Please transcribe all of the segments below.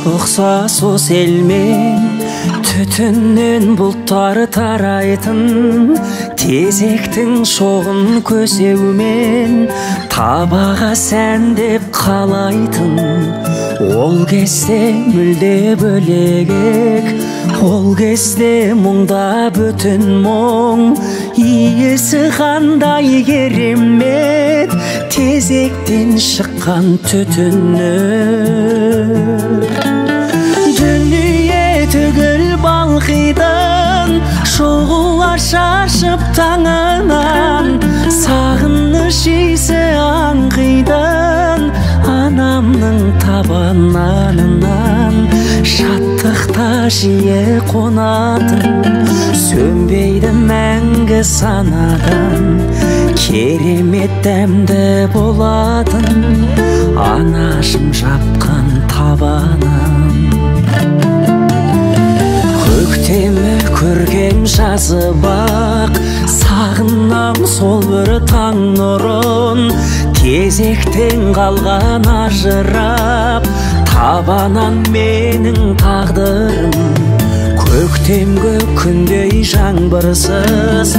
Ұқсас осы елмен түтіннен бұлттары тарайтын, тезектің шоғын көсеумен табаға сәндеп қалайтын. Ол кезде мүлде бөлек, ол кезде мұңда бүтін мұң, иесі қандай керемет, тезектен шыққан түтіні. Дүние түгіл балқидан, шоғылар шашып таңынан, сағыныш иісі аңқидан, анамның табананынан. Шаттықта жиі қонатын, сөнбейді мәңгі санадан, керемет дәмді болатын анашым жапқан табанын. Көктемі көрген жазы бақ, сағынам сол бір таң нұрын, тезектен қалған ажырап, табанан менің тағдырым. Көктемгі күндей жаңбырсыз,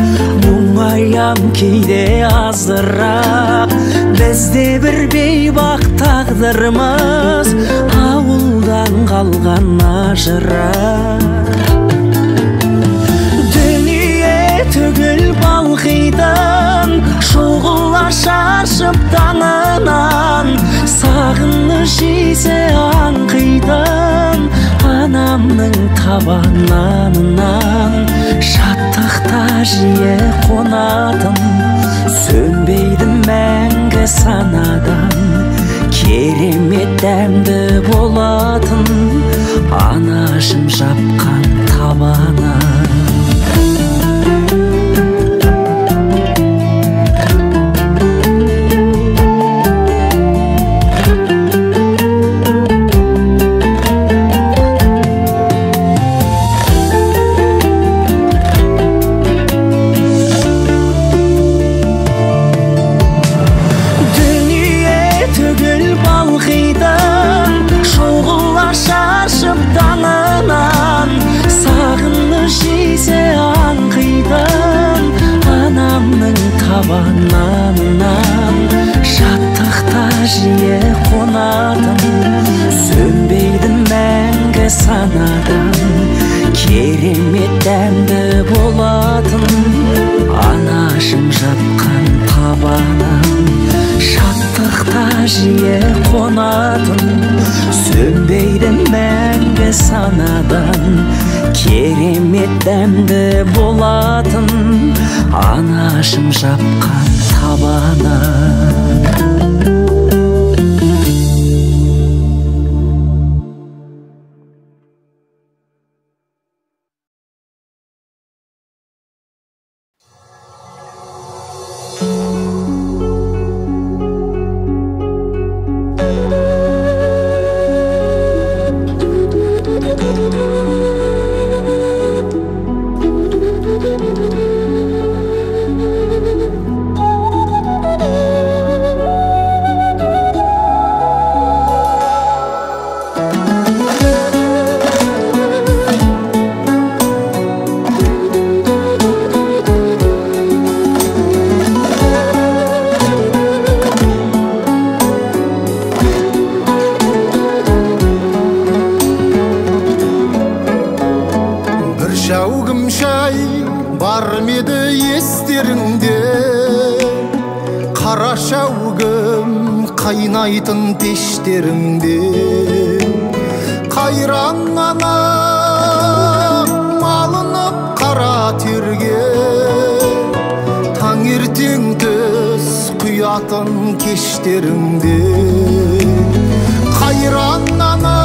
мұңаям кейде аздырап, бізде бір бейбақ тағдырымыз, ауылдан қалған ажырап. Дүние түгіл балқидан, шоғылар шашып таңынан, сағыныш иісі аңқидан, анамның табананынан. Шаттықта жиі қонатын, сөнбейді мәңгі санадан, керемет дәмді болатын анашым жапқан табанын. Табананынан шаттықта жиі қонатын, сөнбейді мәңгі санадан, керемет дәмді болатын анашым жапқан табанын. Шаттықта жиі қонатын, сөнбейді мәңгі санадан, керемет дәмді болатын анашым жапқан табанын. Қайнайтын пештеріңде қайран ана малынып қара терге, таңертең түс құятын кештеріңде. Қайран ана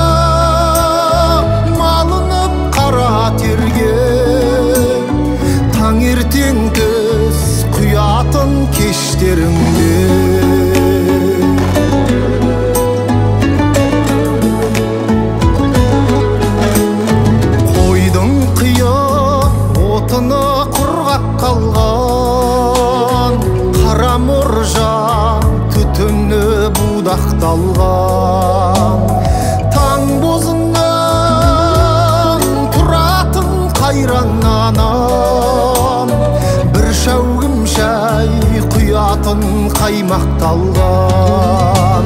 малынып қара терге, таңертең түс құятын кештеріңде. будақталған. Таң бозынан тұратын қайран анам, бір шәугім шәй құятын қаймақталған.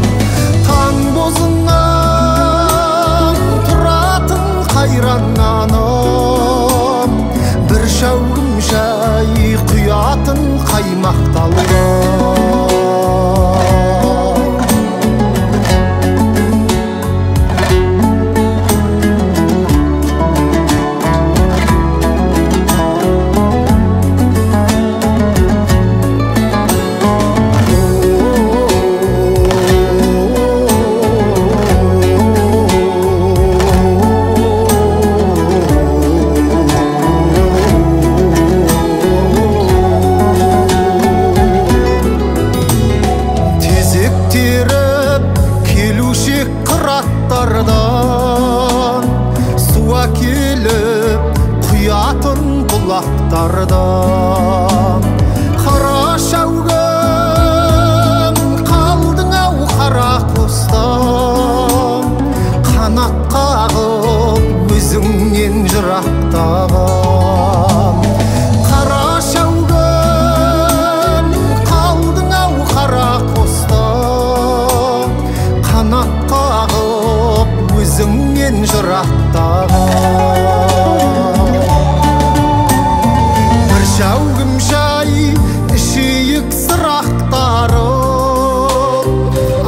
Таң бозынан тұратын қайран анам, бір шәугім шәй құятын қаймақталған. Суа келіп құятын бұлақтардан, қара шәугім қалдың ау қара қостан, қанат қағып өзіңнен жырақтаған. Қара шәугім қалдың ау қара қостан, қанат қағып өзіңнен жырақтаған. Бір шәугім шай ішейік сырақтарым,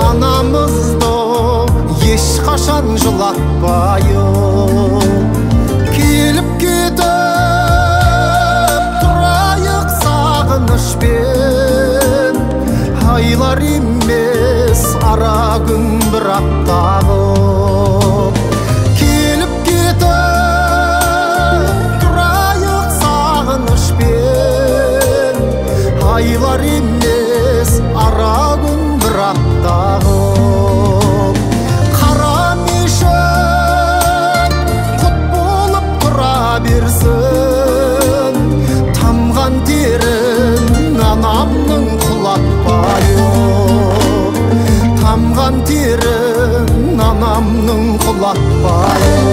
анамызды ешқашан жылатпайық. Келіп кетіп тұрайық сағынышпен, айлар емес ара күн бір аптағып. Келіп кетіп тұрайық сағынышпен, айлар емес ара күн бір аптағып. Қара мешіт құт болып тұра берсін, тамған терін анамның құлатпайық. Тамған терін анамның құлатпайық.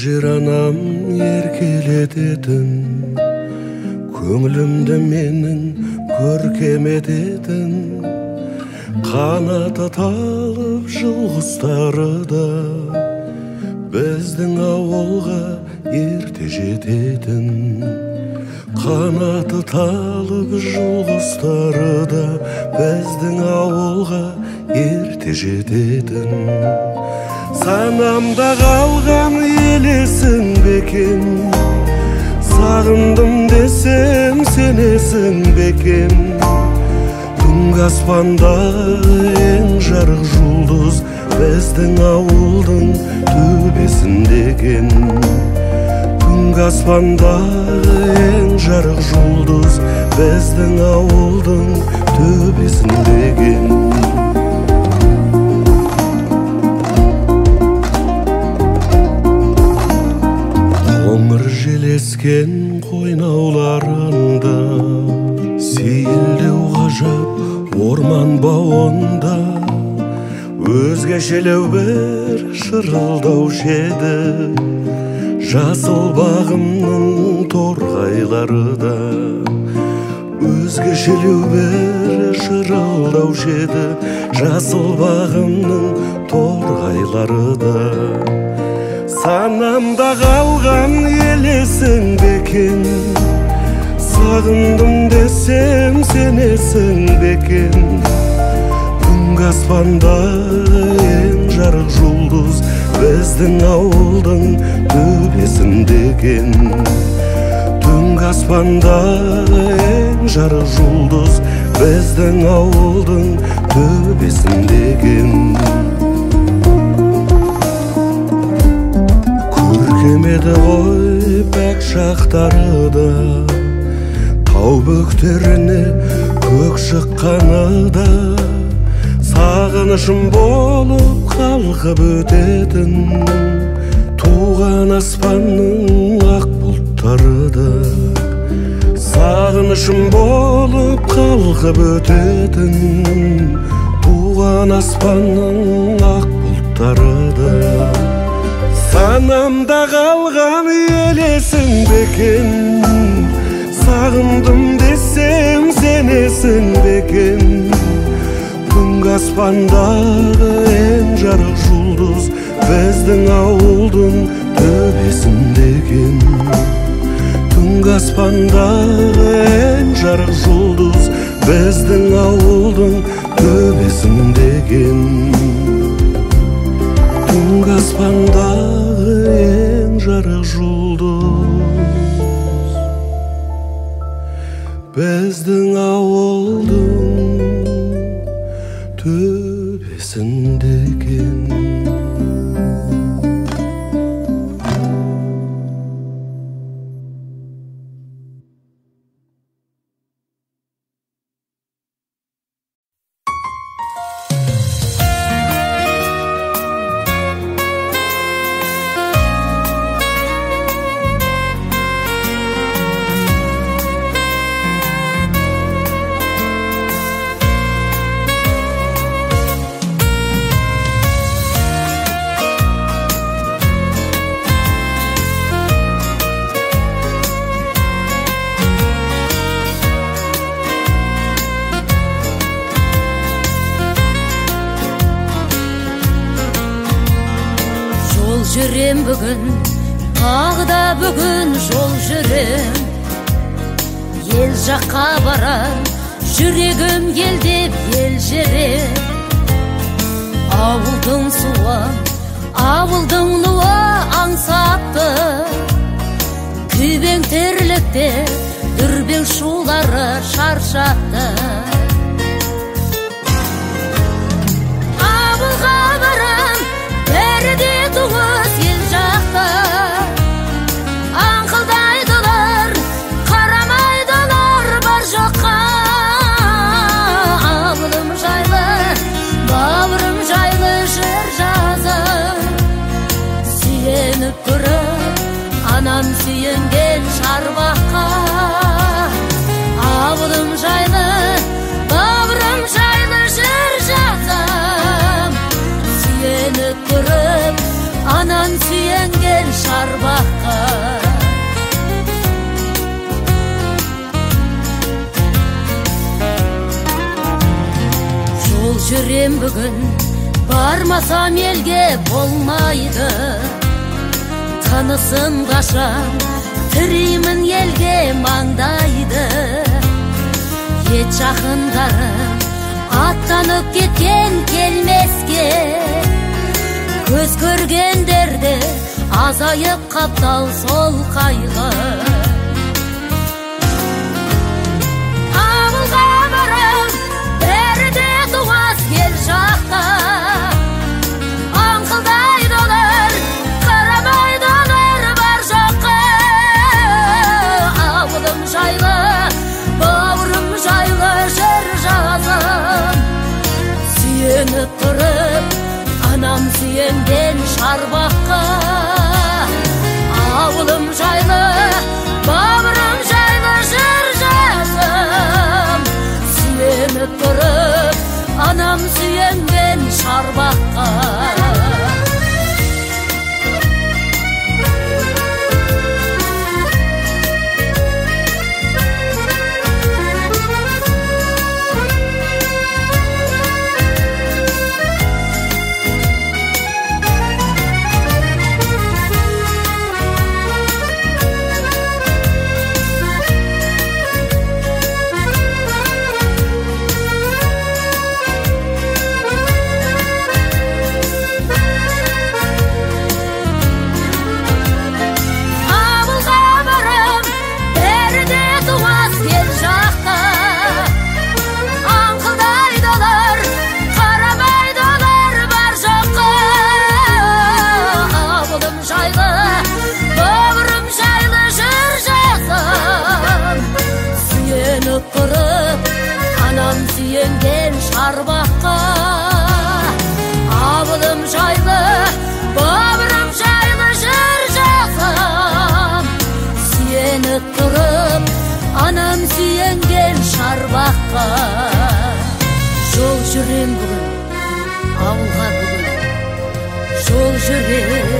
Жер анам еркелететін, көңілімді менің көркем ететін, қанаты талып жыл құстары да біздің ауылға ерте жететін. Қанаты талып жыл құстары да біздің ауылға ерте жететін. Санамда қалған елесің бекен, сағындым десем сенесің бекен. Түнгі аспандағы ең жарық жұлдыз біздің ауылдың төбесінде екен. Түнгі аспандағы ең жарық жұлдыз біздің ауылдың төбесінде екен. Қоңыр желескен қойнауларында, сейілдеу ғажап орман бауында, өзгешелеу бір шырылдаушы еді жасыл бағымның торғайлары да. Өзгешелеу бір шырылдаушы еді жасыл бағымның торғайлары да. Санамда қалған елесің бекен, сағындым десем сенесің бекен. Түнгі аспандағы ең жарық жұлдыз біздің ауылдың төбесінде екен. Түнгі аспандағы ең жарық жұлдыз біздің ауылдың төбесіндеген. Көркем еді ғой бәк шақтары да, тау бөктеріне көк шыққаны да, сағынышым болып қалқып өтетін туған аспанның ақ бұлттары да, сағынышым болып қалқып өтетін туған аспанның ақ бұлттары да. Санамда қалған елесің бекен, сағындым десем сенесің бекен. Түнгі аспандағы ең жарық жұлдыз біздің ауылдың төбесіндеген. Түнгі аспандағы ең жарық жұлдыз біздің ауылдың төбесіндеген. Түнгі аспандағы ең жарық жұлдыз біздің ауылдың төбесіндеген. Жүрем бүгін, тағы да бүгін жол жүрем. Ел жаққа барам, жүрегім елдеп елжіреп. Ауылдың суы, ауылдың нуы аңсапты. Күйбең тірлікте дүрбең шулары шаршатты. Ауылға барам, бәрі туыс ел жақта. Аңқылдайдылар, қарамайдылар бар жаққа. Ауылым жайлы, бауырым жайлы жыр жазым. Сүйеніп көріп, анам сүйенген шарбаққа. Ауылым жайлы, бауырым жайлы жыр жазым. Сүйеніп көріп, анан сүйенген шарбаққа. Жол жүрем бүгін, бармасам елге болмайды. Танысым қашан, тіреймін елге маңдайды. Ет жақындарым, аттанып кеткен келмеске. Көз көргендерде азайып қаптал сол қайғы. Ауылға барам, бәрі де туыс ел жақта. Аңқылдайдылар, қарамайдылар бар жаққа. Ауылым жайлы, бауырым жайлы жыр жазым. Сүйеніп тұрып, анам сүйенген шарбаққа. Ауылым жайлы, бауырым жайлы жыр жазым. Сүйеніп тұрып, анам сүйенген шарбаққа. сүйенген шарбаққа абылым жайлы бабырым жайлы жыр жазам сүйеніп тұрып анам сүйенген шарбаққа жол жүрем бүгін ауылға бүгін жол жүрем